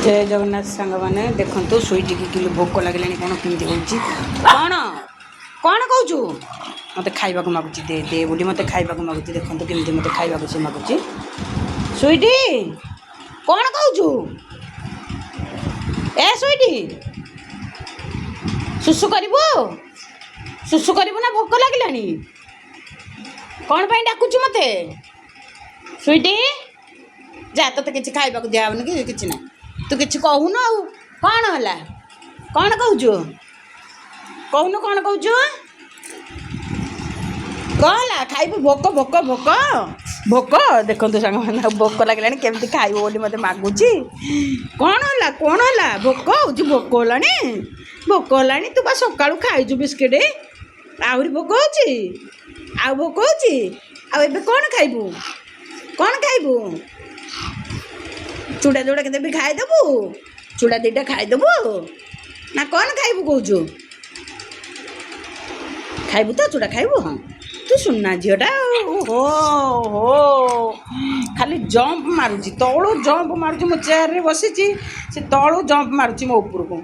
जय जगन्नाथ सांग मैंने देखो स्वीटी की किलो भोक लगे कौन केमती होची कौन कौन कहूँ मत खाइबा मागुची दे दे बोली मत खाइबा मागुची देखो केमती मत खाइबा से मागुची स्वीटी कौन कहूँ ए स्वीटी सुसु करू ना भोक लगे कौन पाई डाकुचु मते स्वीटी जा तो किसी खाइबा दिहबन कि किसी ना तू किसी कहून आ कौन है कौन कहूँ कहून कौन कहूँ कहला खाइबू भोक भोक भोक भोक देखो सांग मैंने भोक लगे केमती खाइब बोली मत मागुची कौन है भोक हो भोक होगा तू बा सका खाइजु बिस्किट आहरी भोक हो भोक हो कौन खाइबू चूड़ा जोड़ा के भी खाईदेबू चूड़ा दीटा खाईदेबू ना कौन खाइबू कहूँ खाइबू तो चूड़ा खाइबू हाँ तू सुनना झीटा हो खाली जंप मारुची तलू जंप मारुची मो चेयर रे बसी से तलू जंप मारुची मो ऊपर को